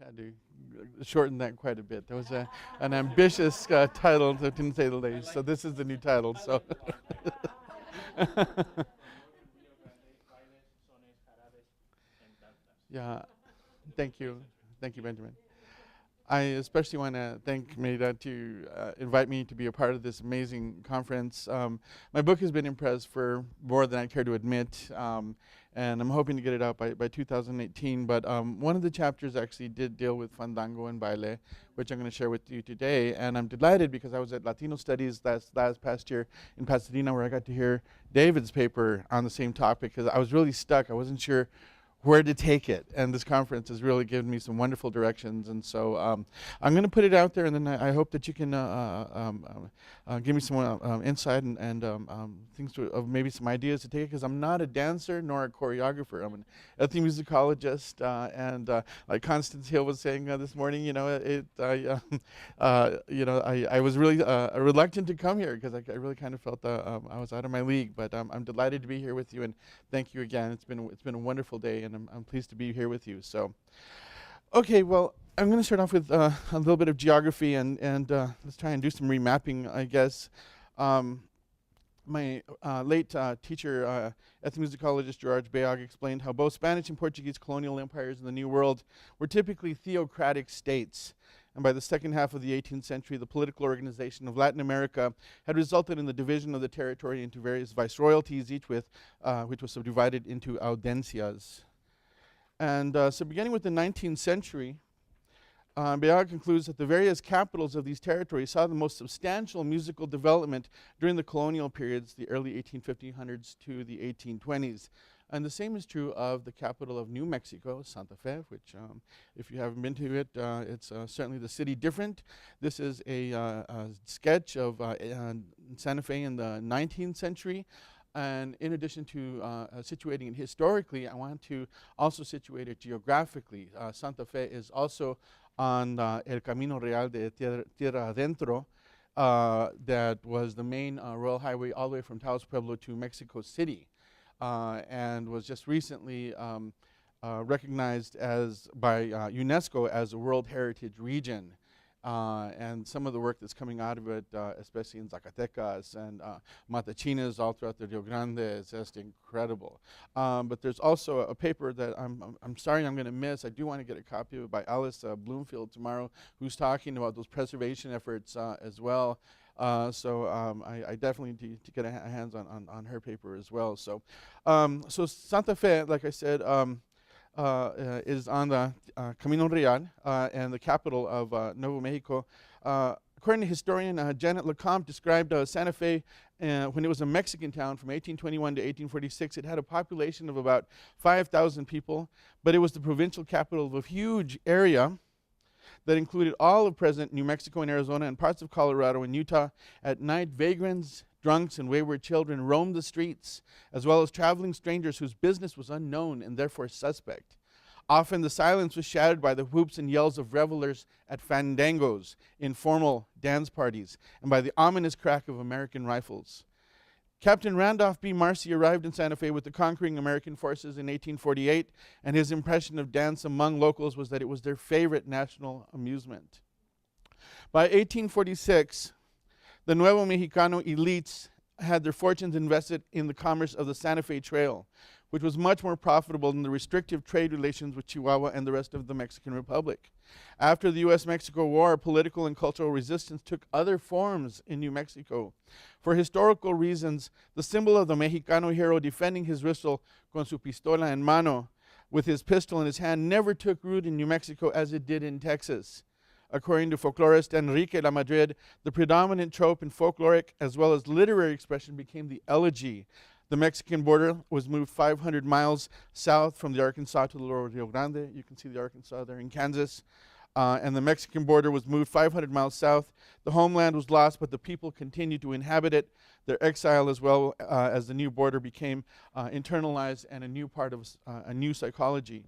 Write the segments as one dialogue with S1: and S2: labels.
S1: I've had to shorten that quite a bit. That was an ambitious title, to didn't say the least. So this is the new title. So. Yeah, thank you, Benjamin. I especially want to thank Merida to invite me to be a part of this amazing conference. My book has been in press for more than I care to admit, and I'm hoping to get it out by 2018. But one of the chapters actually did deal with Fandango and Baile, which I'm going to share with you today. And I'm delighted because I was at Latino Studies last past year in Pasadena, where I got to hear David's paper on the same topic, because I was really stuck. I wasn't sure where to take it, and this conference has really given me some wonderful directions, and so I'm going to put it out there, and then I hope that you can give me some insight and things of maybe some ideas to take it, because I'm not a dancer nor a choreographer. I'm an ethnomusicologist, and like Constance Hill was saying this morning, I was really reluctant to come here because I really kind of felt I was out of my league, but I'm delighted to be here with you, and thank you again. It's been a wonderful day, and I'm pleased to be here with you. So, okay, well, I'm going to start off with a little bit of geography, and let's try and do some remapping, I guess. My late teacher, ethnomusicologist George Bayog, explained how both Spanish and Portuguese colonial empires in the New World were typically theocratic states. And by the second half of the 18th century, the political organization of Latin America had resulted in the division of the territory into various viceroyalties, each with which was subdivided into audiencias. And so beginning with the 19th century, Bayard concludes that the various capitals of these territories saw the most substantial musical development during the colonial periods, the early 1850s to the 1820s. And the same is true of the capital of New Mexico, Santa Fe, which if you haven't been to it, it's certainly the city different. This is a sketch of Santa Fe in the 19th century. And in addition to situating it historically, I want to also situate it geographically. Santa Fe is also on El Camino Real de Tierra Adentro, that was the main rural highway all the way from Taos Pueblo to Mexico City, and was just recently recognized by UNESCO as a World Heritage Region. And some of the work that's coming out of it, especially in Zacatecas and Matachinas all throughout the Rio Grande, is just incredible. But there's also a paper that I'm sorry I'm going to miss. I do want to get a copy of it by Alice Bloomfield tomorrow, who's talking about those preservation efforts as well. So I definitely need to get a hands on her paper as well. So, so Santa Fe, like I said, is on the Camino Real and the capital of Nuevo Mexico. According to historian Janet Lecomte, described Santa Fe when it was a Mexican town from 1821 to 1846. It had a population of about 5,000 people, but it was the provincial capital of a huge area that included all of present New Mexico and Arizona and parts of Colorado and Utah. At night, vagrants, drunks, and wayward children roamed the streets, as well as traveling strangers whose business was unknown and therefore suspect. Often the silence was shattered by the whoops and yells of revelers at fandangos, informal dance parties, and by the ominous crack of American rifles. Captain Randolph B. Marcy arrived in Santa Fe with the conquering American forces in 1848, and his impression of dance among locals was that it was their favorite national amusement. By 1846, the Nuevo Mexicano elites had their fortunes invested in the commerce of the Santa Fe Trail, which was much more profitable than the restrictive trade relations with Chihuahua and the rest of the Mexican Republic. After the U.S.-Mexico War, political and cultural resistance took other forms in New Mexico. For historical reasons, the symbol of the Mexicano hero defending his rifle con su pistola en mano, with his pistol in his hand, never took root in New Mexico as it did in Texas. According to folklorist Enrique Lamadrid, the predominant trope in folkloric as well as literary expression became the elegy. The Mexican border was moved 500 miles south from the Arkansas to the lower Rio Grande. You can see the Arkansas there in Kansas. And the Mexican border was moved 500 miles south. The homeland was lost, but the people continued to inhabit it. Their exile, as well as the new border, became internalized and a new part of a new psychology.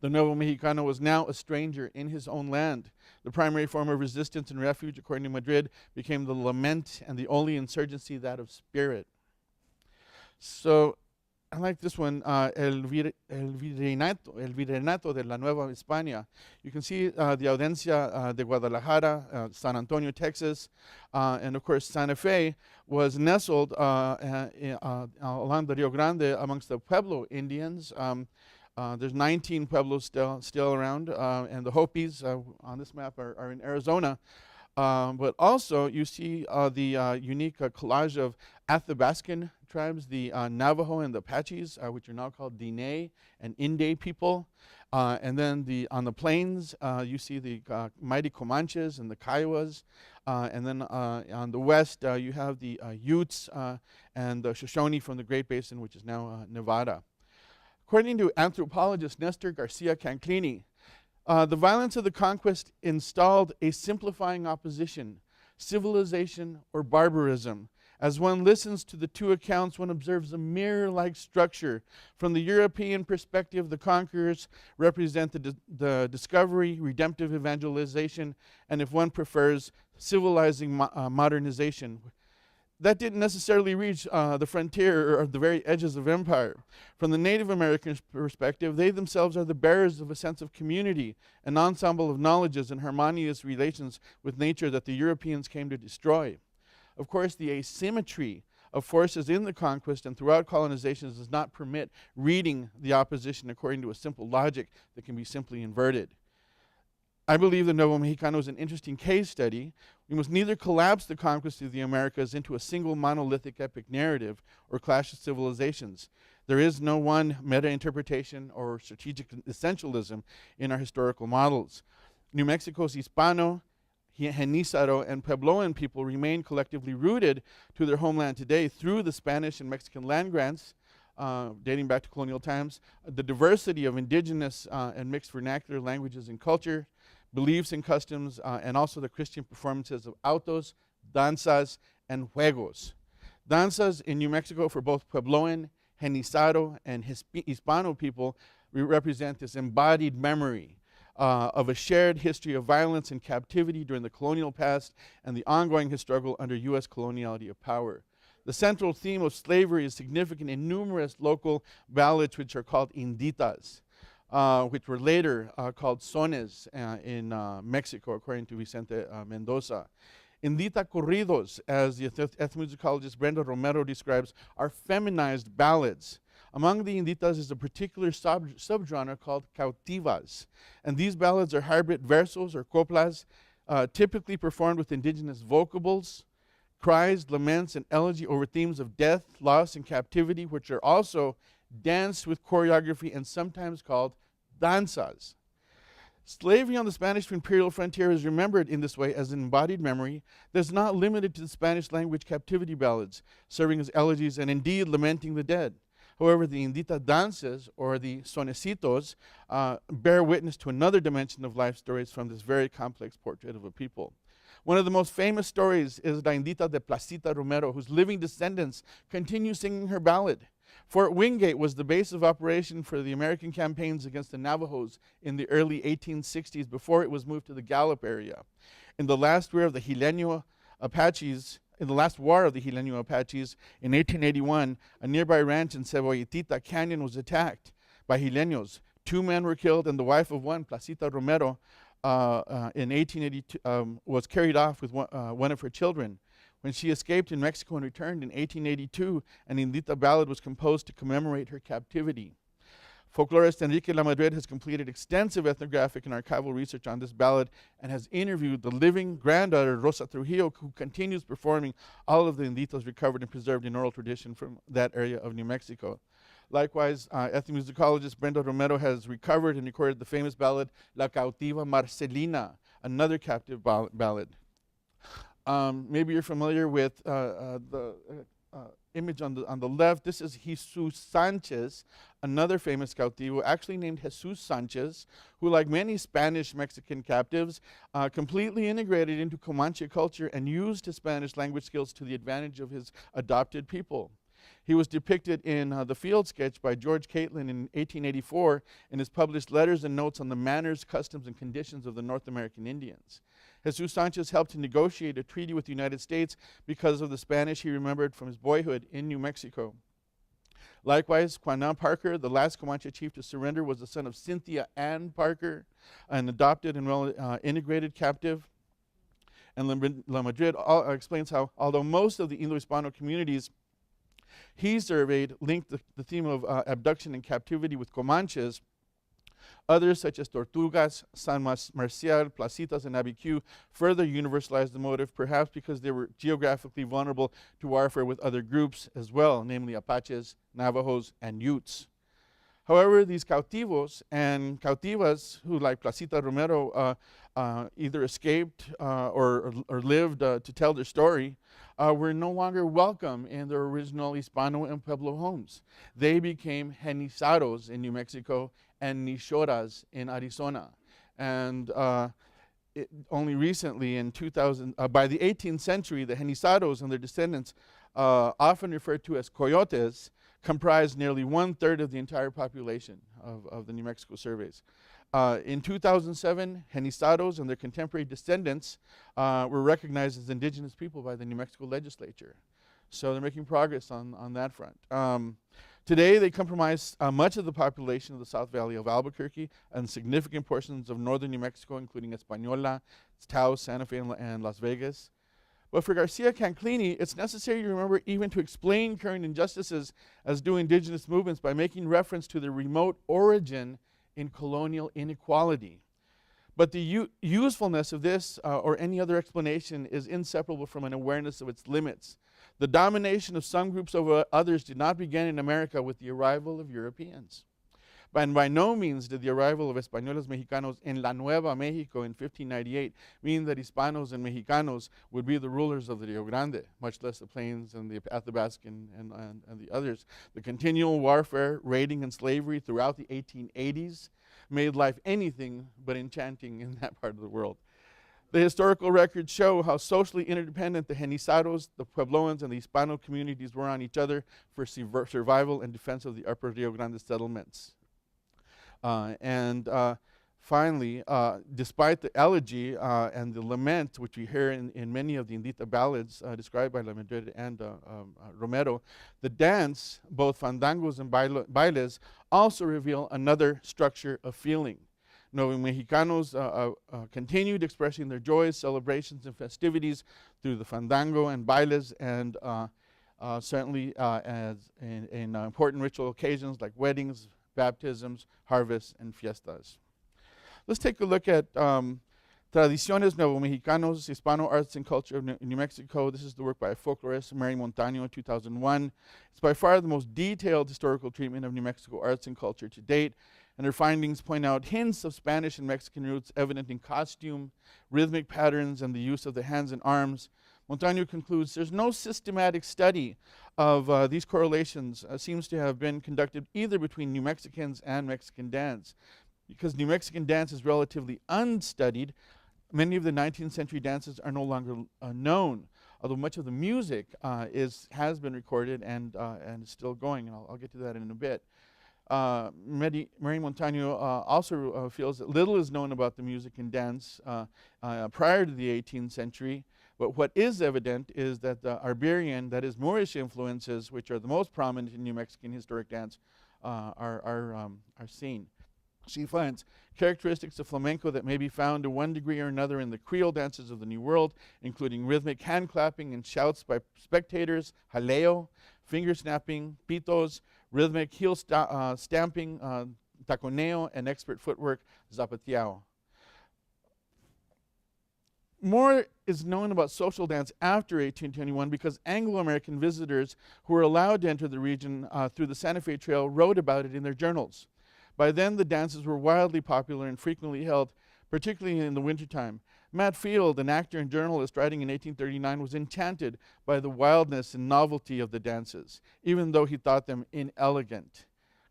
S1: The Nuevo Mexicano was now a stranger in his own land. The primary form of resistance and refuge, according to Madrid, became the lament, and the only insurgency that of spirit. So I like this one, el Virreinato de la Nueva España. You can see the Audiencia de Guadalajara, San Antonio, Texas, and of course Santa Fe was nestled along the Rio Grande amongst the Pueblo Indians. There's 19 pueblos still around, and the Hopis on this map are in Arizona. But also you see the unique collage of Athabascan tribes, the Navajo and the Apaches, which are now called Diné and Inde people. And then on the plains, you see the mighty Comanches and the Kiowas. And then on the west, you have the Utes and the Shoshone from the Great Basin, which is now Nevada. According to anthropologist Nestor García Canclini, the violence of the conquest installed a simplifying opposition, civilization or barbarism. As one listens to the two accounts, one observes a mirror-like structure. From the European perspective, the conquerors represent the discovery, redemptive evangelization, and if one prefers, civilizing modernization. That didn't necessarily reach the frontier or the very edges of empire. From the Native American perspective, they themselves are the bearers of a sense of community, an ensemble of knowledges and harmonious relations with nature that the Europeans came to destroy. Of course, the asymmetry of forces in the conquest and throughout colonizations does not permit reading the opposition according to a simple logic that can be simply inverted. I believe the Nuevo Mexicano is an interesting case study. We must neither collapse the conquest of the Americas into a single monolithic epic narrative or clash of civilizations. There is no one meta-interpretation or strategic essentialism in our historical models. New Mexico's Hispano, Genízaro, and Puebloan people remain collectively rooted to their homeland today through the Spanish and Mexican land grants, dating back to colonial times, the diversity of indigenous and mixed vernacular languages and culture, beliefs and customs, and also the Christian performances of autos, danzas, and juegos. Danzas in New Mexico for both Puebloan, Genízaro, and Hispano people represent this embodied memory of a shared history of violence and captivity during the colonial past and the ongoing struggle under U.S. coloniality of power. The central theme of slavery is significant in numerous local ballads which are called inditas, which were later called sones in Mexico, according to Vicente Mendoza. Indita corridos, as the ethnomusicologist Brenda Romero describes, are feminized ballads. Among the inditas is a particular subgenre called cautivas, and these ballads are hybrid versos or coplas, typically performed with indigenous vocables, cries, laments, and elegy over themes of death, loss, and captivity, which are also danced with choreography and sometimes called danzas. Slavery on the Spanish imperial frontier is remembered in this way as an embodied memory that is not limited to the Spanish language captivity ballads, serving as elegies and indeed lamenting the dead. However, the Indita dances, or the sonecitos, bear witness to another dimension of life stories from this very complex portrait of a people. One of the most famous stories is La Indita de Placita Romero, whose living descendants continue singing her ballad. Fort Wingate was the base of operation for the American campaigns against the Navajos in the early 1860s before it was moved to the Gallup area. In the last war of the Gileño Apaches in 1881, a nearby ranch in Cebollitita Canyon was attacked by Gileños. 2 men were killed, and the wife of one, Placita Romero, in 1882, was carried off with one of her children. When she escaped in Mexico and returned in 1882, an Indita ballad was composed to commemorate her captivity. Folklorist Enrique Lamadrid has completed extensive ethnographic and archival research on this ballad and has interviewed the living granddaughter, Rosa Trujillo, who continues performing all of the Inditas recovered and preserved in oral tradition from that area of New Mexico. Likewise, ethnomusicologist Brenda Romero has recovered and recorded the famous ballad La Cautiva Marcelina, another captive ballad. Maybe you're familiar with the image on the left. This is Jesus Sanchez, another famous cautivo, actually named Jesus Sanchez, who, like many Spanish Mexican captives, completely integrated into Comanche culture and used his Spanish language skills to the advantage of his adopted people. He was depicted in the field sketch by George Catlin in 1884 in his published Letters and Notes on the Manners, Customs, and Conditions of the North American Indians. Jesus Sanchez helped to negotiate a treaty with the United States because of the Spanish he remembered from his boyhood in New Mexico. Likewise, Quanan Parker, the last Comanche chief to surrender, was the son of Cynthia Ann Parker, an adopted and well integrated captive. And La Madrid explains how, although most of the Indo-Hispano communities he surveyed linked the theme of abduction and captivity with Comanches, others, such as Tortugas, San Marcial, Placitas, and Abiquiu, further universalized the motive, perhaps because they were geographically vulnerable to warfare with other groups as well, namely Apaches, Navajos, and Utes. However, these cautivos and cautivas, who, like Placita Romero, either escaped or lived to tell their story, were no longer welcome in their original Hispano and Pueblo homes. They became genizados in New Mexico and nishoras in Arizona. And only recently, in 2000, by the 18th century, the genizados and their descendants, often referred to as coyotes, comprised nearly 1/3 of the entire population of the New Mexico surveys. In 2007, genizados and their contemporary descendants were recognized as indigenous people by the New Mexico legislature. So they're making progress on that front. Today, they comprise much of the population of the South Valley of Albuquerque and significant portions of northern New Mexico, including Española, Taos, Santa Fe, and Las Vegas. But for García Canclini, it's necessary to remember even to explain current injustices as do indigenous movements by making reference to their remote origin in colonial inequality. But the usefulness of this or any other explanation is inseparable from an awareness of its limits. The domination of some groups over others did not begin in America with the arrival of Europeans. And by no means did the arrival of Españoles Mexicanos in La Nueva Mexico in 1598 mean that Hispanos and Mexicanos would be the rulers of the Rio Grande, much less the Plains and the Athabascan and the others. The continual warfare, raiding, and slavery throughout the 1880s made life anything but enchanting in that part of the world. The historical records show how socially interdependent the genizados, the Puebloans, and the Hispano communities were on each other for survival and defense of the upper Rio Grande settlements. Finally, despite the elegy and the lament, which we hear in many of the Indita ballads described by La Madrid and Romero, the dance, both fandangos and bailes, also reveal another structure of feeling. Nuevo Mexicanos continued expressing their joys, celebrations, and festivities through the fandango and bailes, and certainly as in important ritual occasions like weddings, baptisms, harvests, and fiestas. Let's take a look at Tradiciones Nuevo Mexicanos, Hispano Arts and Culture of New Mexico. This is the work by a folklorist, Mary Montaño, 2001. It's by far the most detailed historical treatment of New Mexico arts and culture to date, and her findings point out hints of Spanish and Mexican roots evident in costume, rhythmic patterns, and the use of the hands and arms. Montaño concludes there's no systematic study of these correlations seems to have been conducted either between New Mexicans and Mexican dance. Because New Mexican dance is relatively unstudied, many of the 19th century dances are no longer known, although much of the music has been recorded and is still going, and I'll get to that in a bit. Mary Montaño also feels that little is known about the music and dance prior to the 18th century, but what is evident is that the Iberian, that is Moorish influences, which are the most prominent in New Mexican historic dance, are seen. She finds characteristics of flamenco that may be found to one degree or another in the Creole dances of the New World, including rhythmic hand clapping and shouts by spectators, jaleo, finger snapping, pitos, rhythmic heel stamping, taconeo, and expert footwork, zapateado. More is known about social dance after 1821 because Anglo-American visitors who were allowed to enter the region through the Santa Fe Trail wrote about it in their journals. By then, the dances were wildly popular and frequently held, particularly in the wintertime. Matt Field, an actor and journalist writing in 1839, was enchanted by the wildness and novelty of the dances, even though he thought them inelegant.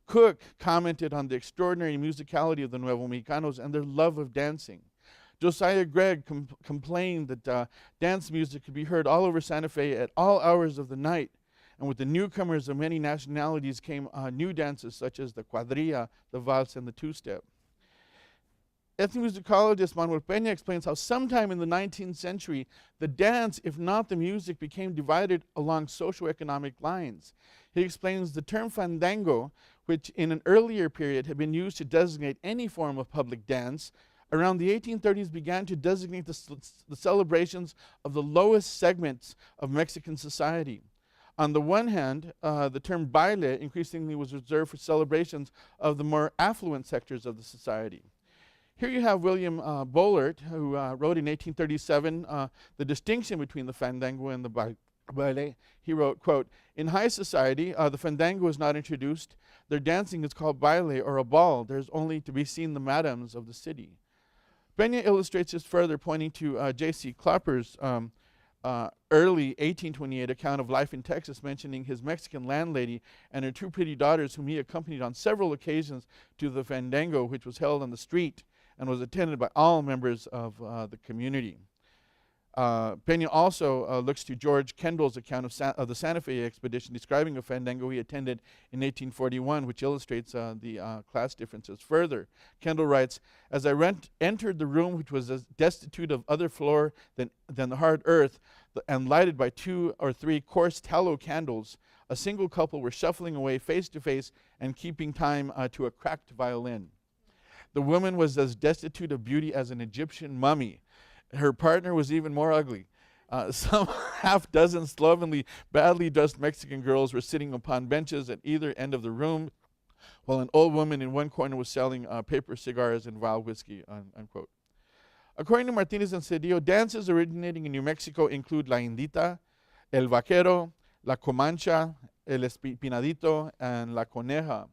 S1: Cook commented on the extraordinary musicality of the Nuevo Mexicanos and their love of dancing. Josiah Gregg complained that dance music could be heard all over Santa Fe at all hours of the night. And with the newcomers of many nationalities came new dances such as the quadrilla, the valse, and the two-step. Ethnomusicologist Manuel Peña explains how sometime in the 19th century, the dance, if not the music, became divided along socioeconomic lines. He explains the term fandango, which in an earlier period had been used to designate any form of public dance, around the 1830s began to designate the celebrations of the lowest segments of Mexican society. On the one hand, the term baile increasingly was reserved for celebrations of the more affluent sectors of the society. Here you have William Bollert, who wrote in 1837 the distinction between the fandango and the baile. He wrote, quote, "In high society, the fandango is not introduced. Their dancing is called baile or a ball. There's only to be seen the madams of the city." Peña illustrates this further, pointing to J.C. Clapper's early 1828 account of life in Texas, mentioning his Mexican landlady and her two pretty daughters, whom he accompanied on several occasions to the fandango, which was held on the street and was attended by all members of the community. Peña also looks to George Kendall's account of the Santa Fe expedition, describing a fandango he attended in 1841, which illustrates the class differences further. Kendall writes, "As I entered the room, which was as destitute of other floor than the hard earth, and lighted by 2 or 3 coarse tallow candles, a single couple were shuffling away face to face and keeping time to a cracked violin. The woman was as destitute of beauty as an Egyptian mummy. Her partner was even more ugly. Some half-dozen slovenly, badly dressed Mexican girls were sitting upon benches at either end of the room, while an old woman in one corner was selling paper cigars and wild whiskey," unquote. According to Martinez and Cedillo, dances originating in New Mexico include la indita, el vaquero, la comancha, el espinadito, and la coneja.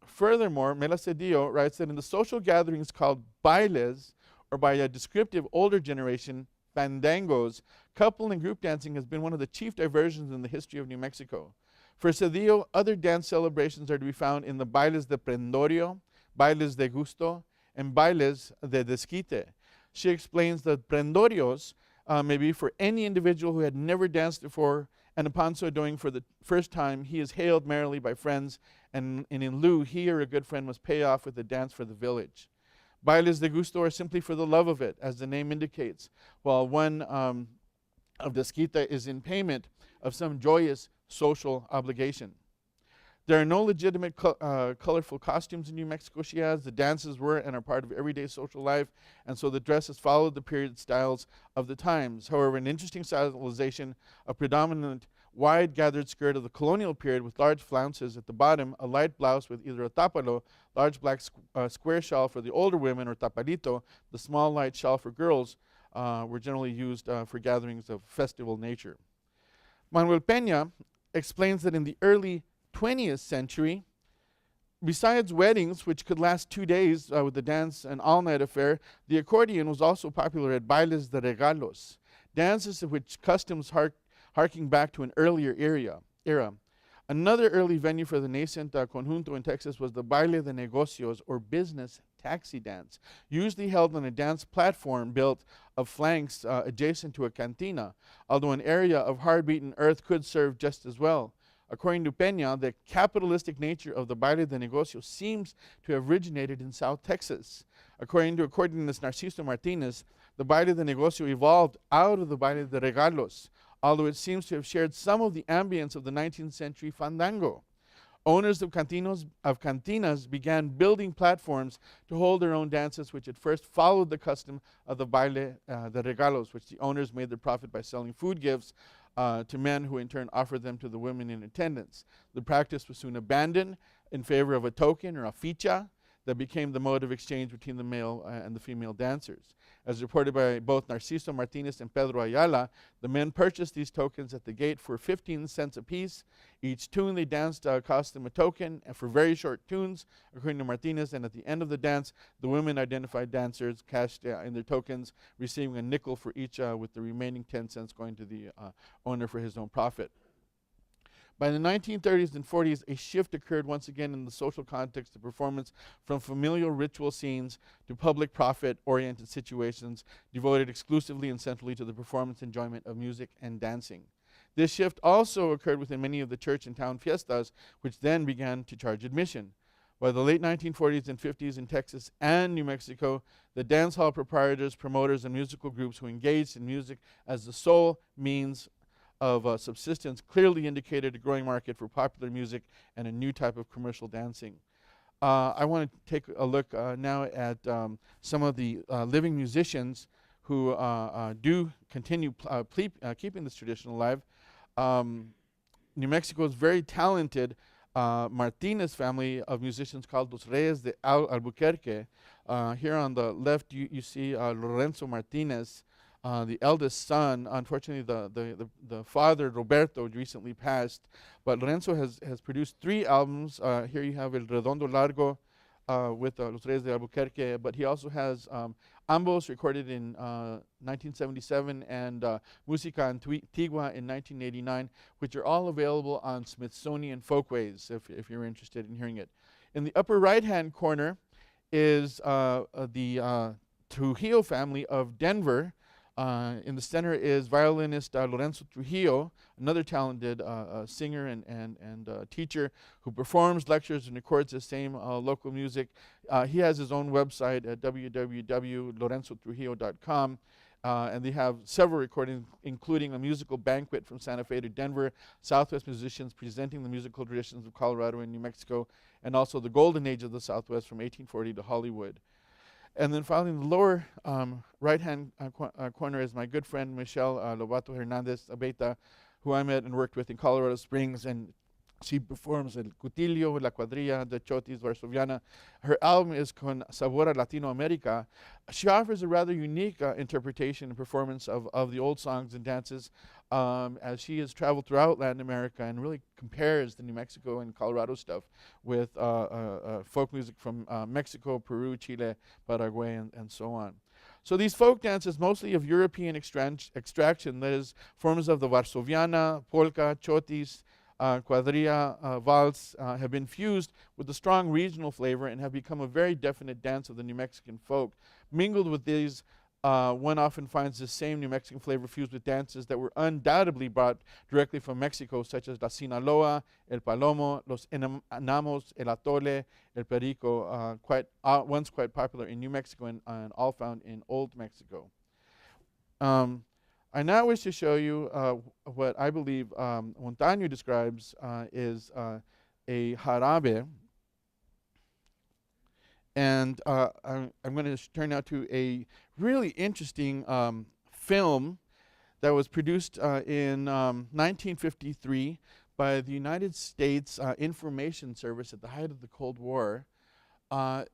S1: Furthermore, Mela Cedillo writes that in the social gatherings called bailes, or by a descriptive older generation, fandangos, couple and group dancing has been one of the chief diversions in the history of New Mexico. For Cedillo, other dance celebrations are to be found in the bailes de prendorio, bailes de gusto, and bailes de desquite. She explains that prendorios may be for any individual who had never danced before, and upon so doing for the first time, he is hailed merrily by friends, and in lieu, he or a good friend must pay off with a dance for the village. Bailes de gusto are simply for the love of it, as the name indicates, while one of desquite is in payment of some joyous social obligation. There are no legitimate colorful costumes in New Mexico, she adds. The dances were and are part of everyday social life, and so the dresses followed the period styles of the times. However, an interesting stylization, a predominant wide gathered skirt of the colonial period with large flounces at the bottom, a light blouse with either a tapalo, large black square shawl for the older women, or tapalito, the small light shawl for girls, were generally used for gatherings of festival nature. Manuel Peña explains that in the early 20th century, besides weddings, which could last 2 days with the dance and all-night affair, the accordion was also popular at bailes de regalos, dances of which customs harking back to an earlier era. Another early venue for the nascent conjunto in Texas was the baile de negocios, or business taxi dance, usually held on a dance platform built of flanks adjacent to a cantina, although an area of hard-beaten earth could serve just as well. According to Peña, the capitalistic nature of the baile de negocios seems to have originated in South Texas. According to accordionist Narciso Martinez, the baile de negocio evolved out of the baile de regalos, although it seems to have shared some of the ambience of the 19th century fandango. Owners of cantinas began building platforms to hold their own dances, which at first followed the custom of the baile de regalos, which the owners made their profit by selling food gifts to men, who in turn offered them to the women in attendance. The practice was soon abandoned in favor of a token, or a ficha, that became the mode of exchange between the male and the female dancers. As reported by both Narciso Martinez and Pedro Ayala, the men purchased these tokens at the gate for 15 cents apiece. Each tune they danced cost them a token, and for very short tunes, according to Martinez, and at the end of the dance, the women identified dancers cashed in their tokens, receiving a nickel for each, with the remaining 10 cents going to the owner for his own profit. By the 1930s and 40s, a shift occurred once again in the social context of performance, from familial ritual scenes to public profit-oriented situations devoted exclusively and centrally to the performance enjoyment of music and dancing. This shift also occurred within many of the church and town fiestas, which then began to charge admission. By the late 1940s and 50s in Texas and New Mexico, the dance hall proprietors, promoters, and musical groups who engaged in music as the sole means of subsistence clearly indicated a growing market for popular music and a new type of commercial dancing. I want to take a look now at some of the living musicians who do continue keeping this tradition alive. New Mexico's very talented Martinez family of musicians called Los Reyes de Albuquerque. Here on the left you see Lorenzo Martinez, the eldest son. Unfortunately, the father, Roberto, recently passed, but Lorenzo has produced 3 albums. Here you have El Redondo Largo with Los Reyes de Albuquerque, but he also has Ambos, recorded in 1977, and Música Antigua in 1989, which are all available on Smithsonian Folkways if you're interested in hearing it. In the upper right-hand corner is the Trujillo family of Denver. In the center is violinist Lorenzo Trujillo, another talented singer and teacher who performs, lectures, and records the same local music. He has his own website at www.lorenzotrujillo.com, and they have several recordings, including a musical banquet from Santa Fe to Denver, Southwest musicians presenting the musical traditions of Colorado and New Mexico, and also the golden age of the Southwest from 1840 to Hollywood. And then finally, in the lower right-hand corner is my good friend Michelle Lobato Hernandez Abeta, who I met and worked with in Colorado Springs, and she performs El Cutillo, La Cuadrilla, the Chotis, Varsoviana. Her album is Con Sabor a Latinoamerica. She offers a rather unique interpretation and performance of the old songs and dances, as she has traveled throughout Latin America and really compares the New Mexico and Colorado stuff with folk music from Mexico, Peru, Chile, Paraguay, and so on. So these folk dances, mostly of European extraction, that is, forms of the Varsoviana, Polka, Chotis, Cuadrilla, Vals, have been fused with a strong regional flavor and have become a very definite dance of the New Mexican folk. Mingled with these, one often finds the same New Mexican flavor fused with dances that were undoubtedly brought directly from Mexico, such as la Sinaloa, el Palomo, los Enamos, el Atole, el Perico, once quite popular in New Mexico and all found in Old Mexico. I now wish to show you what I believe Montaño describes is a jarabe. And I'm going to turn now to a really interesting film that was produced in 1953 by the United States Information Service at the height of the Cold War.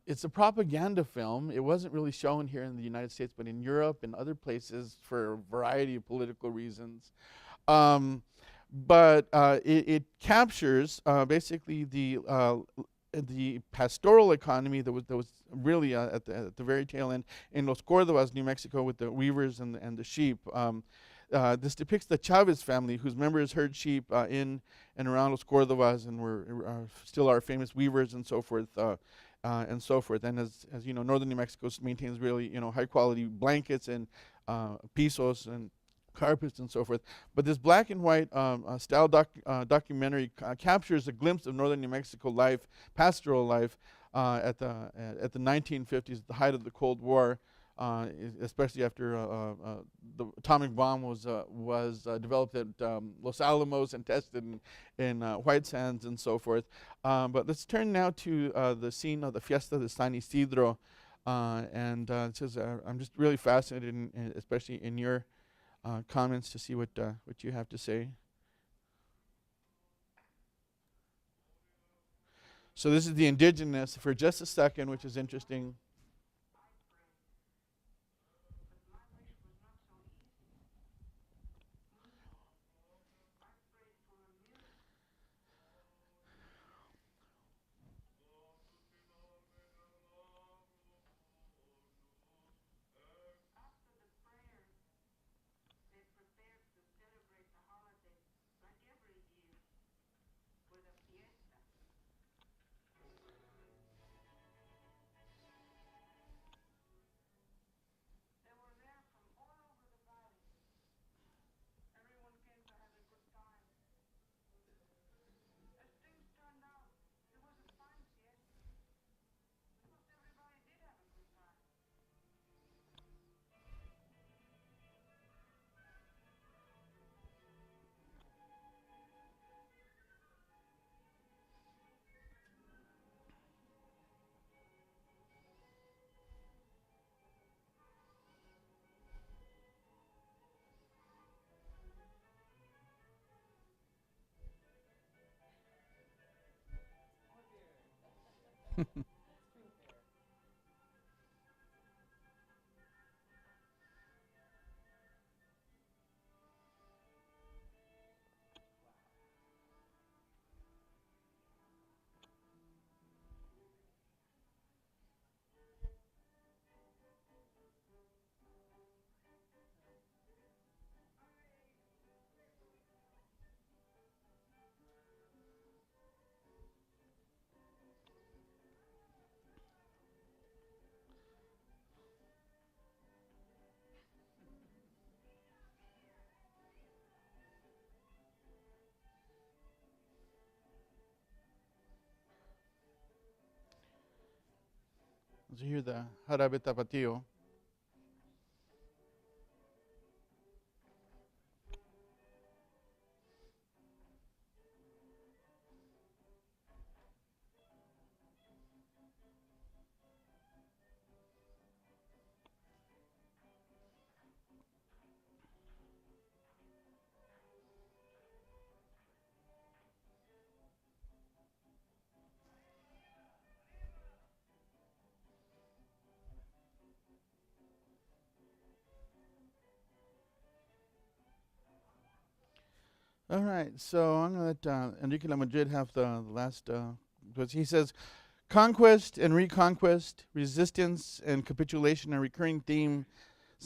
S1: It's a propaganda film. It wasn't really shown here in the United States, but in Europe and other places for a variety of political reasons. But it captures basically the pastoral economy that was really at the very tail end in Los Córdobas, New Mexico, with the weavers and the sheep. This depicts the Chavez family, whose members herd sheep in and around Los Córdobas and were still our famous weavers and so forth. And as you know, northern New Mexico maintains really high quality blankets and pisos and carpets and so forth. But this black and white style documentary captures a glimpse of northern New Mexico life, pastoral life, at the 1950s, at the height of the Cold War, especially after the atomic bomb was developed at Los Alamos and tested in White Sands and so forth. But let's turn now to the scene of the Fiesta de San Isidro, and it says, I'm just really fascinated, especially in your comments, to see what you have to say. So this is the indigenous for just a second, which is interesting. So here the Jarabe Tapatio. All right, so I'm going to let Enrique La Madrid have the last, because he says, conquest and reconquest, resistance and capitulation are recurring themes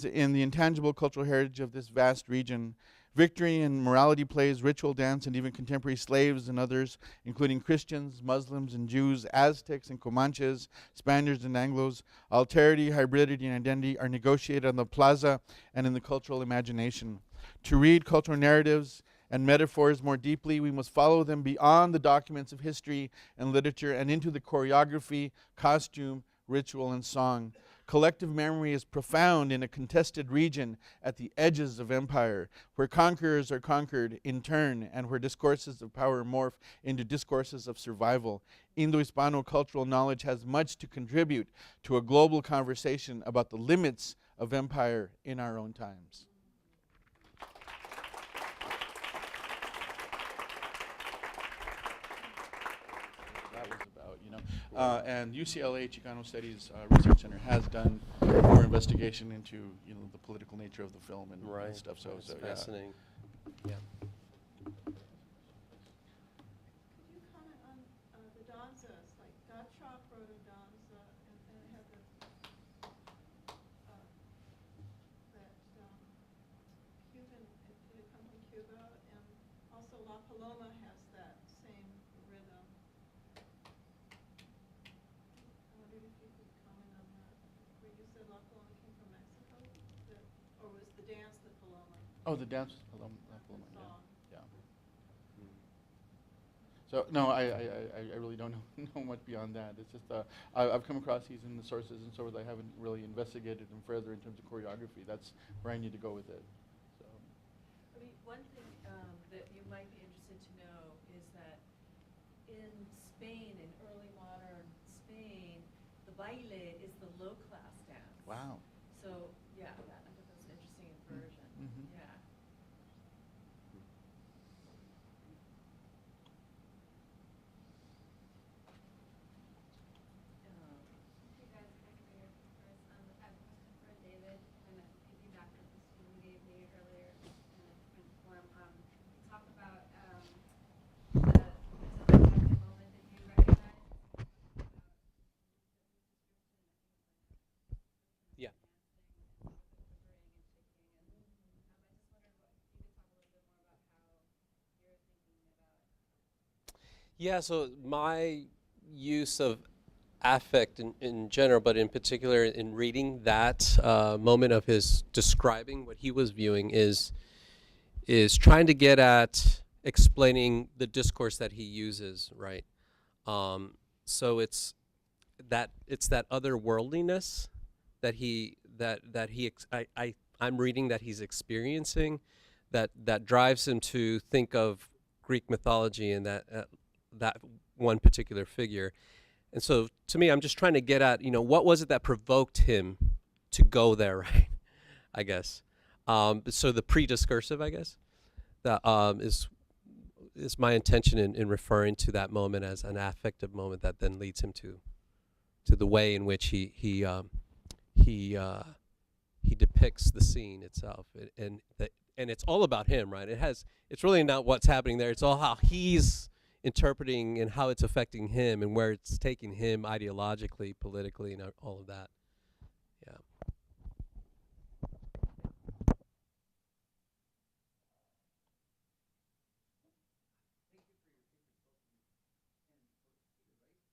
S1: in the intangible cultural heritage of this vast region. Victory and morality plays, ritual dance, and even contemporary slaves and others, including Christians, Muslims, and Jews, Aztecs and Comanches, Spaniards and Anglos, alterity, hybridity, and identity are negotiated on the plaza and in the cultural imagination. To read cultural narratives and metaphors more deeply, we must follow them beyond the documents of history and literature and into the choreography, costume, ritual, and song. Collective memory is profound in a contested region at the edges of empire, where conquerors are conquered in turn and where discourses of power morph into discourses of survival. Indo-Hispano cultural knowledge has much to contribute to a global conversation about the limits of empire in our own times. And UCLA Chicano Studies Research Center has done more investigation into the political nature of the film and stuff. So,
S2: It's fascinating. Yeah.
S3: Could you comment on the Danzas? Like Gottschalk wrote a Danza, and it had that Cuban. It had come from Cuba, and also La Paloma has that same rhythm. I wondered if you could comment on that. Where you said La Paloma came from Mexico, or was the dance the Paloma?
S1: Oh, the dance was Paloma.
S3: Song.
S1: Yeah. So no, I really don't know much beyond that. It's just I've come across these in the sources and so forth. I haven't really investigated them further in terms of choreography. That's where I need to go with it. So.
S4: I mean, one thing that you might be interested to know is that in Spain, in early modern Spain, the baile is the low-class dance.
S1: Wow.
S4: So yeah, I thought that was an interesting inversion.
S1: Mm-hmm.
S4: Yeah.
S5: You guys connect here first. I have a question for David, kind of piggyback on this one you gave me earlier in a different form. Talk about there's a magic moment that you recognize.
S2: Yeah. Yeah, so my use of affect in general, but in particular in reading that moment of his describing what he was viewing is trying to get at explaining the discourse that he uses, right? So it's that otherworldliness that I'm reading that he's experiencing that drives him to think of Greek mythology and that one particular figure. And so to me, I'm just trying to get at, what was it that provoked him to go there, right? I guess. So the pre-discursive, I guess, that is my intention in referring to that moment as an affective moment that then leads him to to the way in which he depicts the scene itself, and it's all about him, right? It's really not what's happening there. It's all how he's interpreting and how it's affecting him and where it's taking him ideologically, politically, and all of that. Yeah.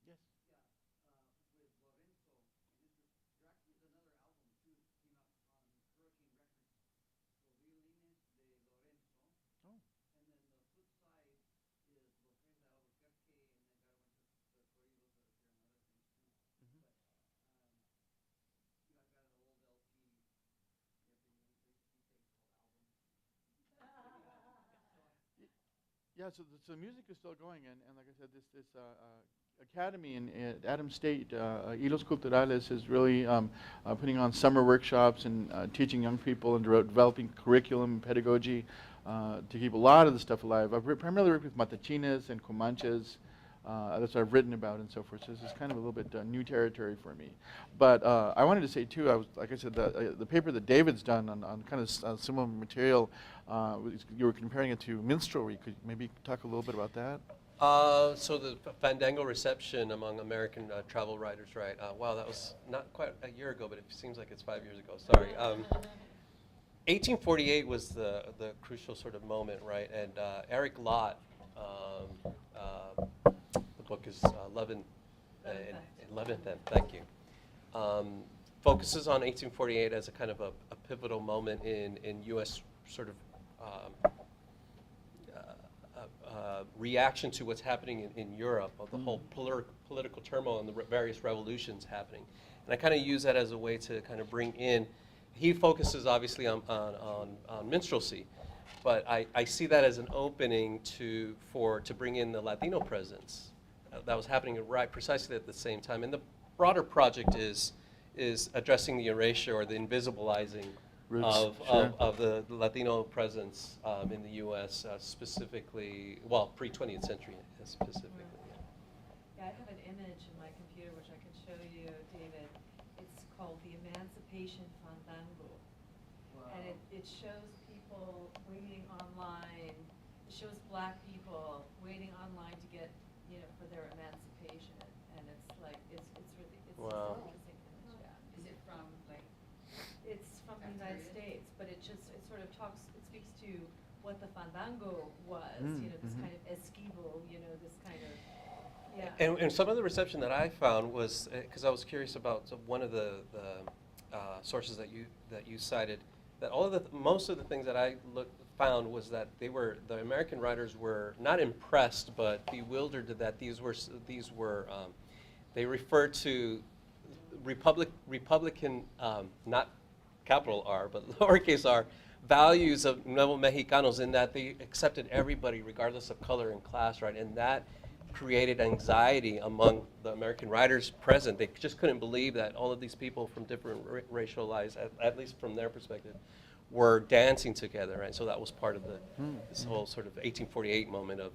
S1: Yes. Oh. Yeah, so the music is still going, and like I said, this academy in Adams State, Hilos Culturales, is really putting on summer workshops and teaching young people and developing curriculum, pedagogy to keep a lot of the stuff alive. I've primarily worked with Matachines and Comanches. That's what I've written about and so forth. So this is kind of a little bit new territory for me. But I wanted to say too, like I said, the paper that David's done on kind of similar material, you were comparing it to minstrelry. Could you maybe talk a little bit about that?
S2: So the Fandango reception among American travel writers, right? Wow, that was not quite a year ago, but it seems like it's 5 years ago. Sorry. 1848 was the crucial sort of moment, right? And Eric Lott, the book is Love and thank you. Focuses on 1848 as a kind of a pivotal moment in U.S. sort of reaction to what's happening in Europe, of the whole political turmoil and the various revolutions happening. And I kind of use that as a way to kind of bring in, he focuses obviously on minstrelsy, but I see that as an opening to bring in the Latino presence that was happening precisely at the same time. And the broader project is addressing the erasure or the invisibilizing of the Latino presence in the U.S. Specifically, well, pre-20th century specifically.
S4: Yeah, I have an image in my computer which I can show you, David. It's called the Emancipation Fandango. Wow. And it shows people waiting online. It shows black people waiting online to get, for their emancipation. And it's like, it's really, it's
S2: wow.
S4: an interesting image, yeah.
S5: Is it from like?
S4: It's from the United States, but it sort of speaks to what the Fandango was, this kind of esquivo, this kind of, yeah.
S2: And some of the reception that I found was, because I was curious about one of the sources that you cited, that most of the things that I found was that the American writers were not impressed but bewildered that these were they referred to Republican, not capital R but lowercase r, values of Nuevo Mexicanos, in that they accepted everybody regardless of color and class, right? And that created anxiety among the American writers present. They just couldn't believe that all of these people from different racial lives, at least from their perspective, were dancing together, right? So that was part of this whole sort of 1848 moment of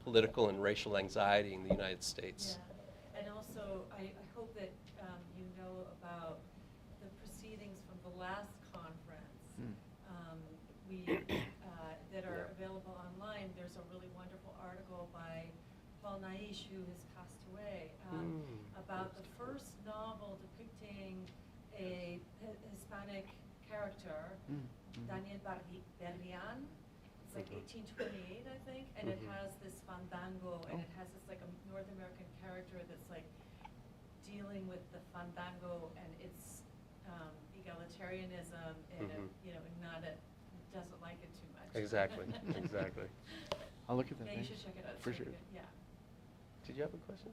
S2: political and racial anxiety in the United States.
S4: Yeah. And also, I hope that you know about the proceedings from the last conference that are available online. There's a really wonderful article by Paul Naish, who has passed away, about the first novel depicting a Hispanic character, Daniel Berrian. It's like 1828, I think, and it has this fandango, and it has this like a North American character that's like dealing with the fandango and its egalitarianism, and doesn't like it too much.
S2: Exactly.
S1: I'll look at that.
S4: Yeah, you should check it out. It's
S1: For
S4: really
S1: sure.
S4: good. Yeah.
S2: Did you have a question?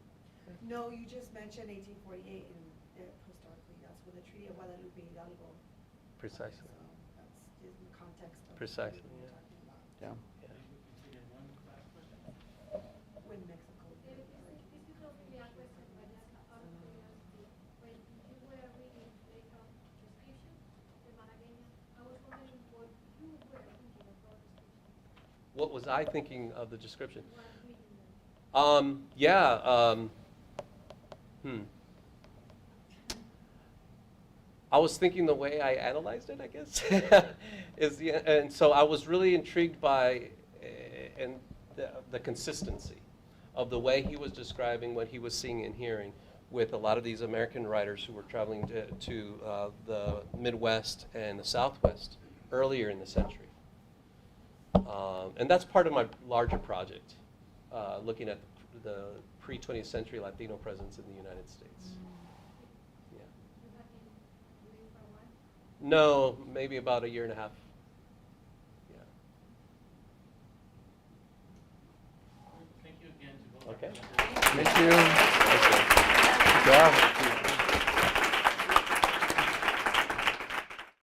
S6: No, you just mentioned 1848, and historically, that's with the Treaty of Guadalupe Hidalgo.
S2: Precisely.
S6: So that's in the context of
S2: Precisely,
S6: what we're
S2: yeah.
S6: talking about.
S1: Yeah.
S6: When Mexico.
S5: This is also a question, but just out of curiosity. When you were reading the description, the Malagueñas, I was wondering what you were thinking of those descriptions.
S2: What was I thinking of the description?
S5: While reading them.
S2: I was thinking the way I analyzed it, I guess, and so I was really intrigued by and the consistency of the way he was describing what he was seeing and hearing with a lot of these American writers who were traveling to the Midwest and the Southwest earlier in the century. And that's part of my larger project, looking at the pre-20th century Latino presence in the United States. Yeah.
S5: You have been living for a while?
S2: No, maybe about a year and a half. Yeah.
S7: Thank you again to both.
S2: Okay.
S1: Thank you.